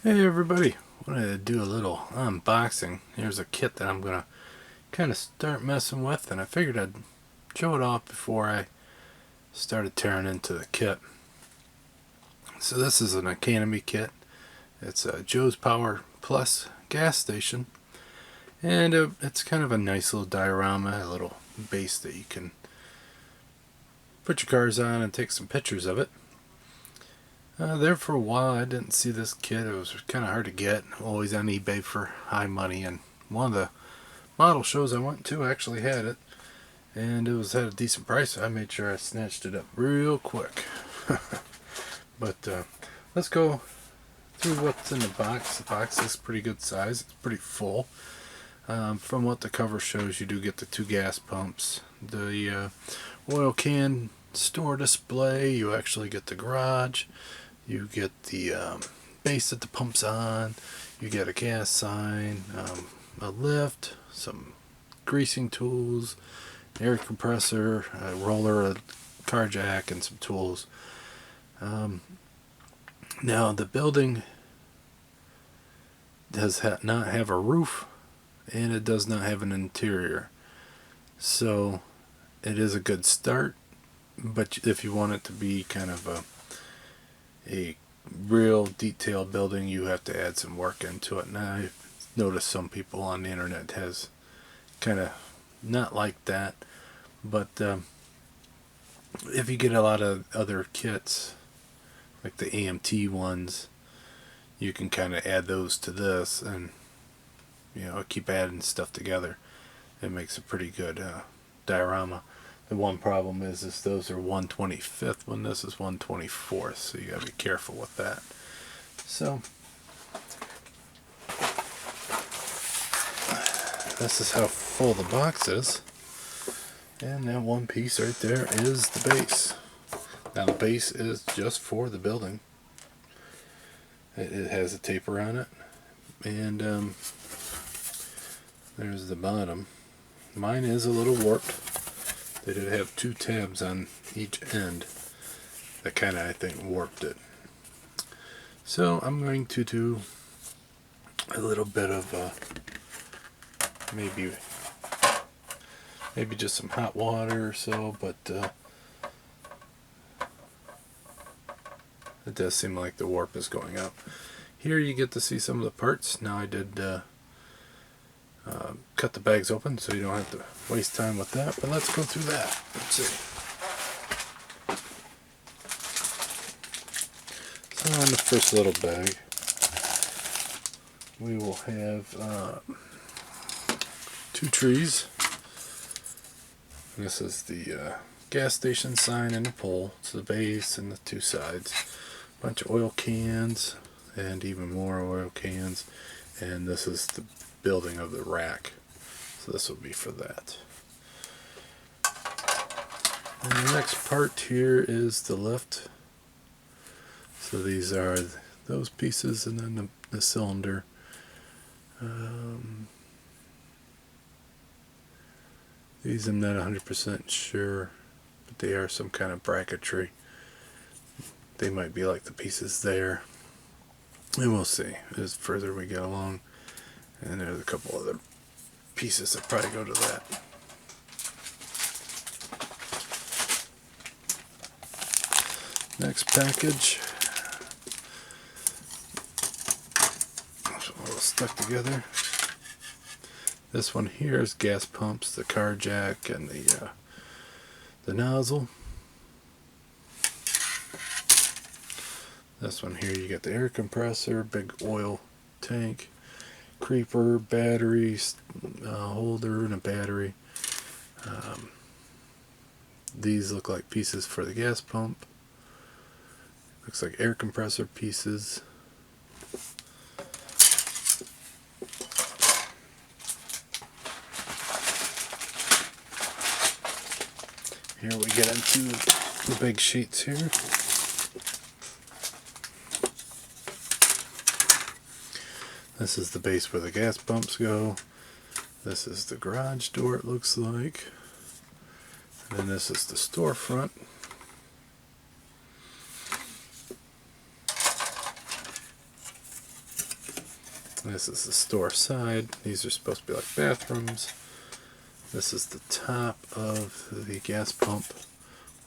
Hey everybody, wanted to do a little unboxing. Here's a kit that I'm gonna kind of start messing with, and I figured I'd show it off before I started tearing into the kit. So this is an Academy kit. It's a Joe's Power Plus gas station, and it's kind of a nice little diorama, a little base that you can put your cars on and take some pictures of it. There for a while, I didn't see this kit. It was kind of hard to get. Always on eBay for high money, and one of the model shows I went to actually had it, and it was at a decent price. So I made sure I snatched it up real quick. But let's go through what's in the box. The box is pretty good size. It's pretty full. From what the cover shows, you do get the two gas pumps, the oil can store display. You actually get the garage. You get the base that the pump's on. You get a gas sign, a lift, some greasing tools, air compressor, a roller, a car jack, and some tools. Now the building does not have a roof, and it does not have an interior. So it is a good start, but if you want it to be kind of a real detailed building, you have to add some work into it. Now I've noticed some people on the internet has kind of not like that, but if you get a lot of other kits like the AMT ones, you can kind of add those to this, and keep adding stuff together. It makes a pretty good diorama. The one problem is those are 1/25th when this is 1/24th, so you gotta be careful with that. So this is how full the box is, and that one piece right there is the base. Now the base is just for the building. It has a taper on it, and there's the bottom. Mine is a little warped. They did have two tabs on each end that kind of, I think, warped it. So I'm going to do a little bit of maybe just some hot water or so, but it does seem like the warp is going up. Here you get to see some of the parts. Now I did cut the bags open so you don't have to waste time with that, but let's go through that. Let's see. So on the first little bag, we will have two trees. This is the gas station sign and the pole. It's the base and the two sides. Bunch of oil cans and even more oil cans. And this is the building of the rack. So this will be for that. And the next part here is the lift. So these are those pieces, and then the cylinder. These I'm not 100% sure, but they are some kind of bracketry. They might be like the pieces there, and we'll see as further we get along. And there's a couple other pieces that probably go to that. Next package. It's all stuck together. This one here is gas pumps, the car jack, and the nozzle. This one here, you get the air compressor, big oil tank, creeper, batteries, holder, and a battery. These look like pieces for the gas pump. Looks like air compressor pieces. Here we get into the big sheets here. This is the base where the gas pumps go. This is the garage door, it looks like. And then this is the storefront. This is the store side. These are supposed to be like bathrooms. This is the top of the gas pump,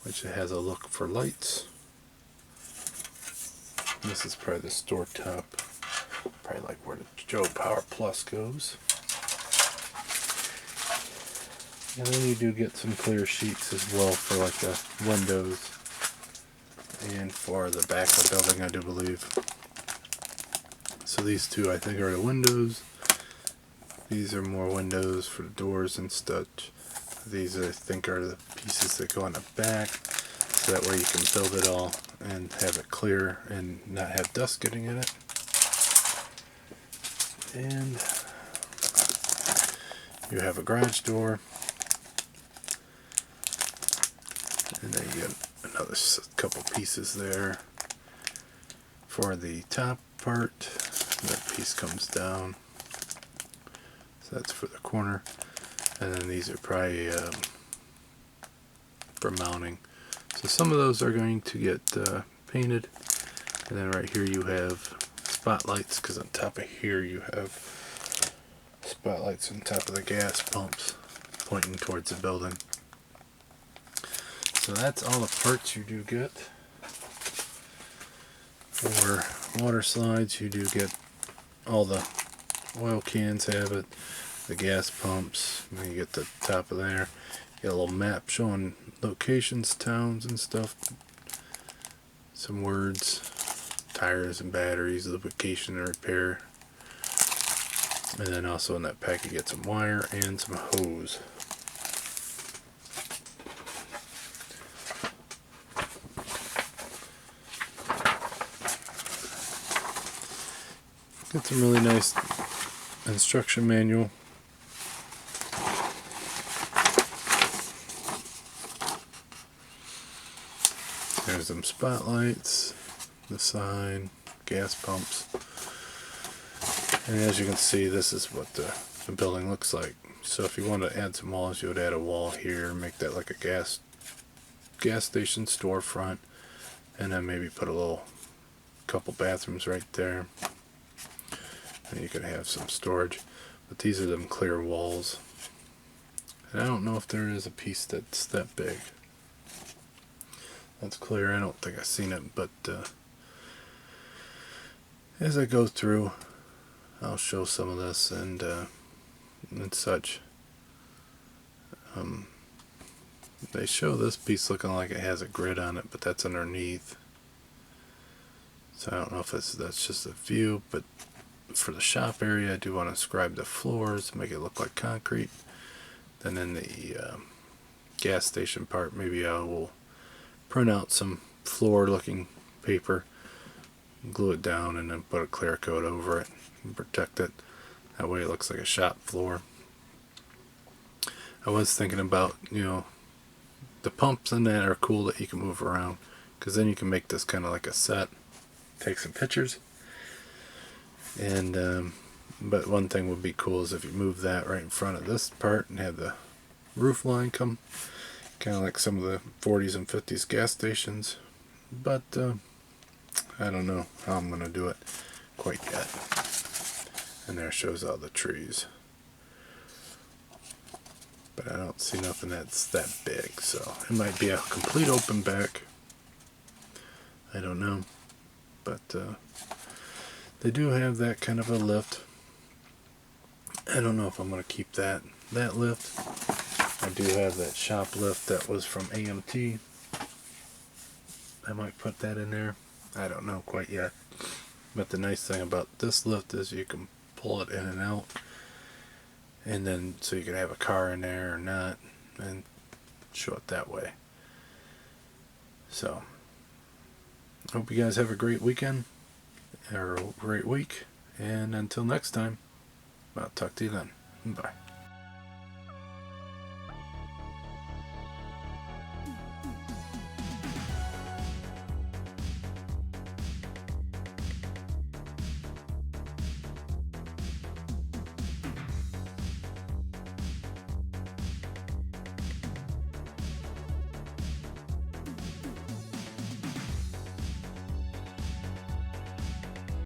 which has a look for lights. This is probably the store top, probably like where the Joe Power Plus goes. And then you do get some clear sheets as well for like the windows and for the back of the building, I do believe. So these two I think are the windows. These are more windows for the doors and such. These I think are the pieces that go on the back, so that way you can build it all and have it clear and not have dust getting in it. And you have a garage door. And then you get another couple pieces there for the top part. That piece comes down. So that's for the corner. And then these are probably for mounting. So some of those are going to get painted. And then right here you have spotlights, because on top of here you have spotlights on top of the gas pumps pointing towards the building. So that's all the parts you do get. For water slides, you do get all the oil cans have it, the gas pumps, and then you get the top of there. You get a little map showing locations, towns and stuff. Some words, tires and batteries, lubrication and repair. And then also in that pack you get some wire and some hose. Got some really nice instruction manual. There's some spotlights, the sign, gas pumps. And as you can see, this is what the building looks like. So if you want to add some walls, you would add a wall here, make that like a gas station storefront, and then maybe put a couple bathrooms right there. And you could have some storage, but these are them clear walls. And I don't know if there is a piece that's that big. That's clear. I don't think I've seen it, but as I go through, I'll show some of this and such. They show this piece looking like it has a grid on it, but that's underneath. So I don't know if that's just a view, but for the shop area, I do want to scribe the floors, make it look like concrete. Then in the gas station part, maybe I will print out some floor looking paper, glue it down, and then put a clear coat over it and protect it. That way it looks like a shop floor. I was thinking about, the pumps in that are cool that you can move around, because then you can make this kind of like a set, take some pictures. And but one thing would be cool is if you move that right in front of this part and have the roof line come, kind of like some of the 40s and 50s gas stations. But I don't know how I'm going to do it quite yet. And there shows all the trees. But I don't see nothing that's that big, so it might be a complete open back. I don't know. But they do have that kind of a lift. I don't know if I'm going to keep that lift. I do have that shop lift that was from AMT. I might put that in there. I don't know quite yet. But the nice thing about this lift is you can pull it in and out. And then so you can have a car in there or not, and show it that way. So hope you guys have a great weekend or a great week, and until next time, I'll talk to you then. Bye.